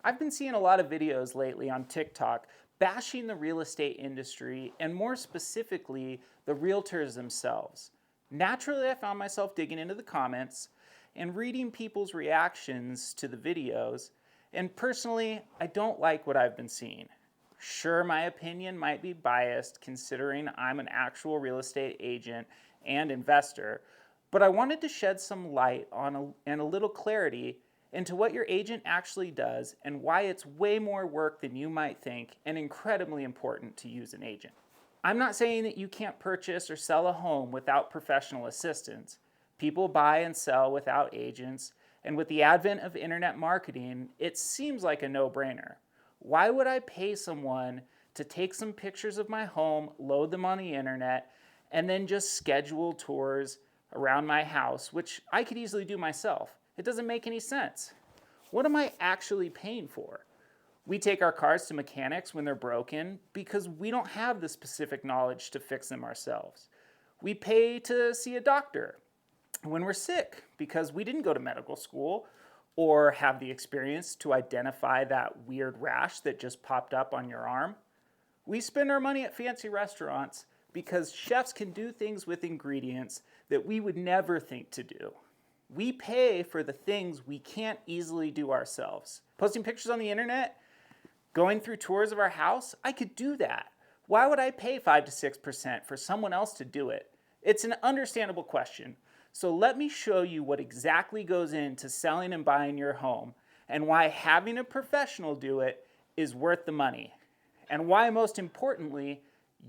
I've been seeing a lot of videos lately on TikTok bashing the real estate industry and more specifically the realtors themselves. Naturally, I found myself digging into the comments and reading people's reactions to the videos, and personally, I don't like what I've been seeing. Sure, my opinion might be biased considering I'm an actual real estate agent and investor, but I wanted to shed some light on and a little clarity into what your agent actually does and why it's way more work than you might think and incredibly important to use an agent. I'm not saying that you can't purchase or sell a home without professional assistance. People buy and sell without agents, and with the advent of internet marketing, it seems like a no-brainer. Why would I pay someone to take some pictures of my home, load them on the internet, and then just schedule tours around my house, which I could easily do myself? It doesn't make any sense. What am I actually paying for? We take our cars to mechanics when they're broken because we don't have the specific knowledge to fix them ourselves. We pay to see a doctor when we're sick because we didn't go to medical school or have the experience to identify that weird rash that just popped up on your arm. We spend our money at fancy restaurants because chefs can do things with ingredients that we would never think to do. We pay for the things we can't easily do ourselves. Posting pictures on the internet, going through tours of our house, I could do that. Why would I pay 5 to 6% for someone else to do it? It's an understandable question. So let me show you what exactly goes into selling and buying your home and why having a professional do it is worth the money. And why, most importantly,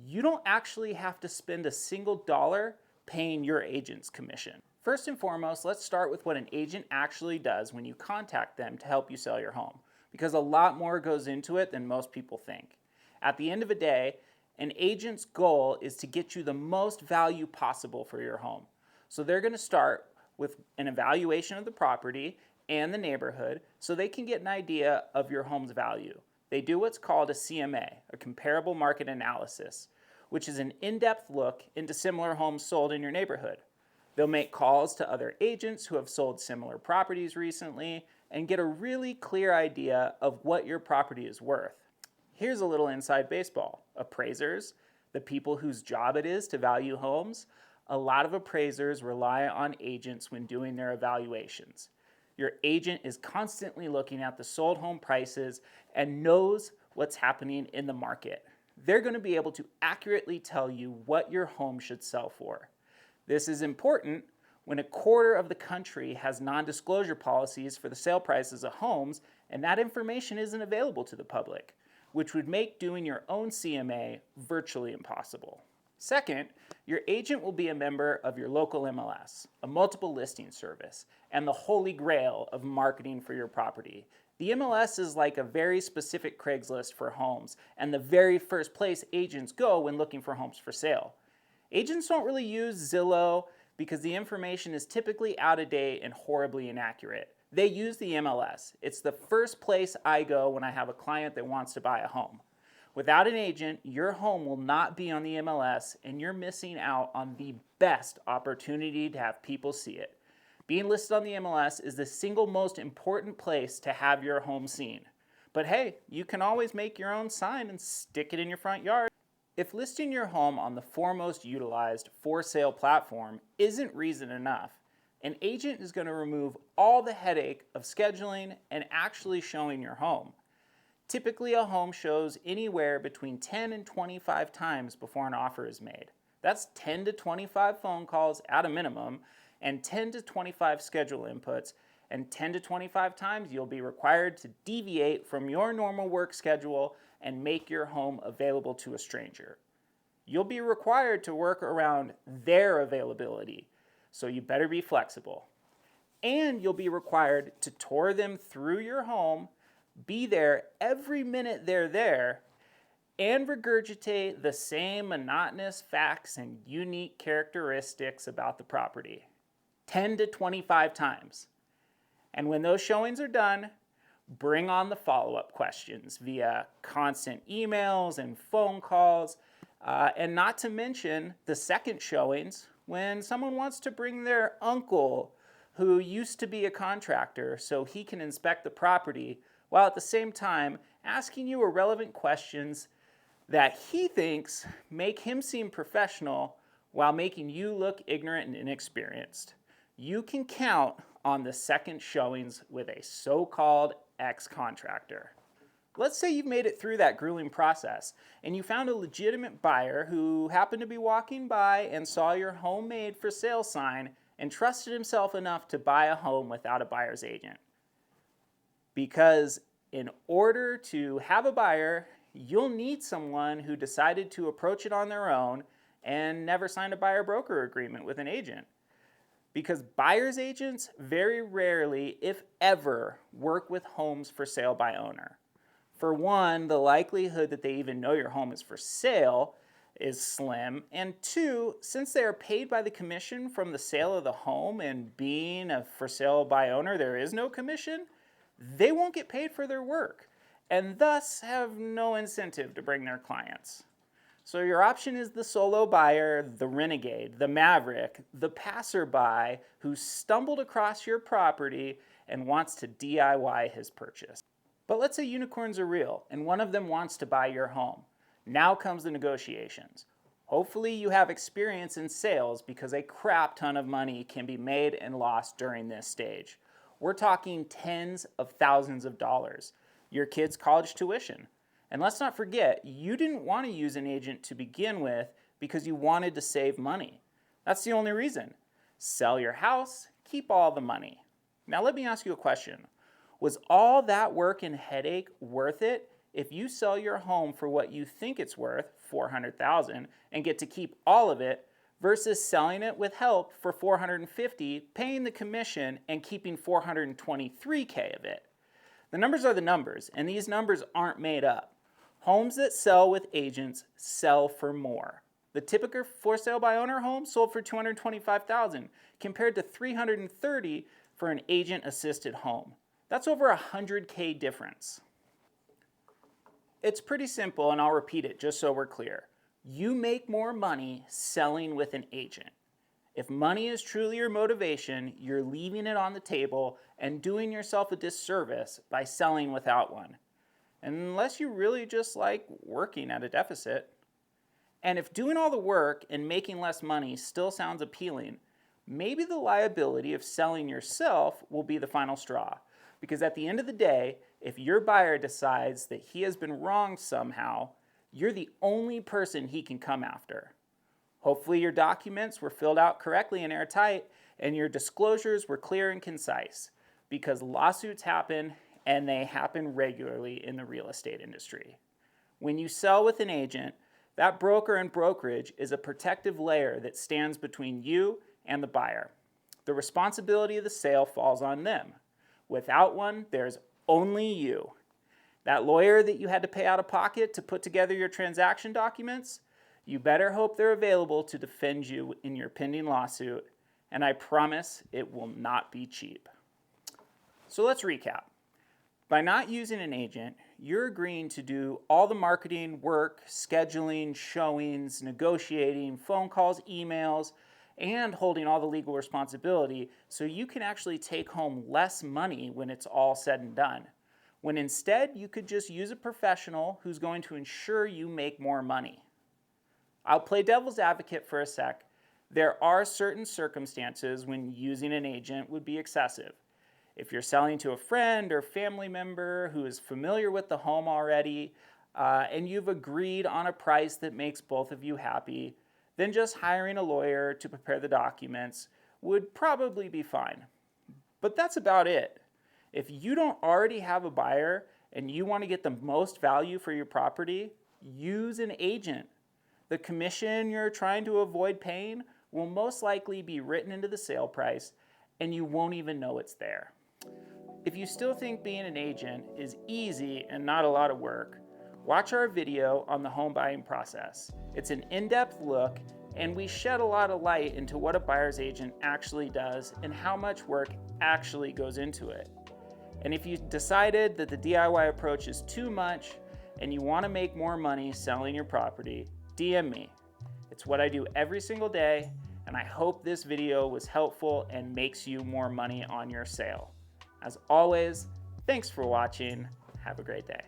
you don't actually have to spend a single dollar paying your agent's commission. First and foremost, let's start with what an agent actually does when you contact them to help you sell your home, because a lot more goes into it than most people think. At the end of the day, an agent's goal is to get you the most value possible for your home. So they're going to start with an evaluation of the property and the neighborhood so they can get an idea of your home's value. They do what's called a CMA, a comparable market analysis, which is an in-depth look into similar homes sold in your neighborhood. They'll make calls to other agents who have sold similar properties recently and get a really clear idea of what your property is worth. Here's a little inside baseball. Appraisers, the people whose job it is to value homes, a lot of appraisers rely on agents when doing their evaluations. Your agent is constantly looking at the sold home prices and knows what's happening in the market. They're going to be able to accurately tell you what your home should sell for. This is important when a quarter of the country has non-disclosure policies for the sale prices of homes, and that information isn't available to the public, which would make doing your own CMA virtually impossible. Second, your agent will be a member of your local MLS, a multiple listing service, and the holy grail of marketing for your property. The MLS is like a very specific Craigslist for homes, and the very first place agents go when looking for homes for sale. Agents don't really use Zillow because the information is typically out of date and horribly inaccurate. They use the MLS. It's the first place I go when I have a client that wants to buy a home. Without an agent, your home will not be on the MLS and you're missing out on the best opportunity to have people see it. Being listed on the MLS is the single most important place to have your home seen. But hey, you can always make your own sign and stick it in your front yard. If listing your home on the foremost utilized for sale platform isn't reason enough, an agent is going to remove all the headache of scheduling and actually showing your home. Typically, a home shows anywhere between 10 and 25 times before an offer is made. That's 10 to 25 phone calls at a minimum, and 10 to 25 schedule inputs, and 10 to 25 times you'll be required to deviate from your normal work schedule and make your home available to a stranger. You'll be required to work around their availability, so you better be flexible. And you'll be required to tour them through your home, be there every minute they're there, and regurgitate the same monotonous facts and unique characteristics about the property. 10 to 25 times. And when those showings are done, bring on the follow-up questions via constant emails and phone calls, and not to mention the second showings when someone wants to bring their uncle, who used to be a contractor so he can inspect the property while at the same time asking you irrelevant questions that he thinks make him seem professional while making you look ignorant and inexperienced. You can count on the second showings with a so-called ex-contractor. Let's say you've made it through that grueling process and you found a legitimate buyer who happened to be walking by and saw your homemade for sale sign and trusted himself enough to buy a home without a buyer's agent. Because in order to have a buyer, you'll need someone who decided to approach it on their own and never signed a buyer broker agreement with an agent. Because buyer's agents very rarely, if ever, work with homes for sale by owner. For one, the likelihood that they even know your home is for sale is slim. And two, since they are paid by the commission from the sale of the home, and being a for sale by owner, there is no commission, they won't get paid for their work and thus have no incentive to bring their clients. So your option is the solo buyer, the renegade, the maverick, the passerby who stumbled across your property and wants to DIY his purchase. But let's say unicorns are real and one of them wants to buy your home. Now comes the negotiations. Hopefully you have experience in sales because a crap ton of money can be made and lost during this stage. We're talking tens of thousands of dollars. Your kid's college tuition. And let's not forget, you didn't want to use an agent to begin with because you wanted to save money. That's the only reason. Sell your house, keep all the money. Now let me ask you a question. Was all that work and headache worth it if you sell your home for what you think it's worth, $400,000, and get to keep all of it, versus selling it with help for $450,000, paying the commission, and keeping $423,000 of it? The numbers are the numbers, and these numbers aren't made up. Homes that sell with agents sell for more. The typical for sale by owner home sold for $225,000 compared to $330,000 for an agent-assisted home. That's over $100,000 difference. It's pretty simple, and I'll repeat it just so we're clear. You make more money selling with an agent. If money is truly your motivation, you're leaving it on the table and doing yourself a disservice by selling without one. Unless you really just like working at a deficit. And if doing all the work and making less money still sounds appealing, maybe the liability of selling yourself will be the final straw. Because at the end of the day, if your buyer decides that he has been wronged somehow, you're the only person he can come after. Hopefully your documents were filled out correctly and airtight, and your disclosures were clear and concise, because lawsuits happen, and they happen regularly in the real estate industry. When you sell with an agent, that broker and brokerage is a protective layer that stands between you and the buyer. The responsibility of the sale falls on them. Without one, there's only you. That lawyer that you had to pay out of pocket to put together your transaction documents, you better hope they're available to defend you in your pending lawsuit, and I promise it will not be cheap. So let's recap. By not using an agent, you're agreeing to do all the marketing, work, scheduling, showings, negotiating, phone calls, emails, and holding all the legal responsibility so you can actually take home less money when it's all said and done. When instead, you could just use a professional who's going to ensure you make more money. I'll play devil's advocate for a sec. There are certain circumstances when using an agent would be excessive. If you're selling to a friend or family member who is familiar with the home already, and you've agreed on a price that makes both of you happy, then just hiring a lawyer to prepare the documents would probably be fine. But that's about it. If you don't already have a buyer and you want to get the most value for your property, use an agent. The commission you're trying to avoid paying will most likely be written into the sale price, and you won't even know it's there. If you still think being an agent is easy and not a lot of work, watch our video on the home buying process. It's an in-depth look, and we shed a lot of light into what a buyer's agent actually does and how much work actually goes into it. And if you decided that the DIY approach is too much and you want to make more money selling your property, DM me. It's what I do every single day, and I hope this video was helpful and makes you more money on your sale. As always, thanks for watching. Have a great day.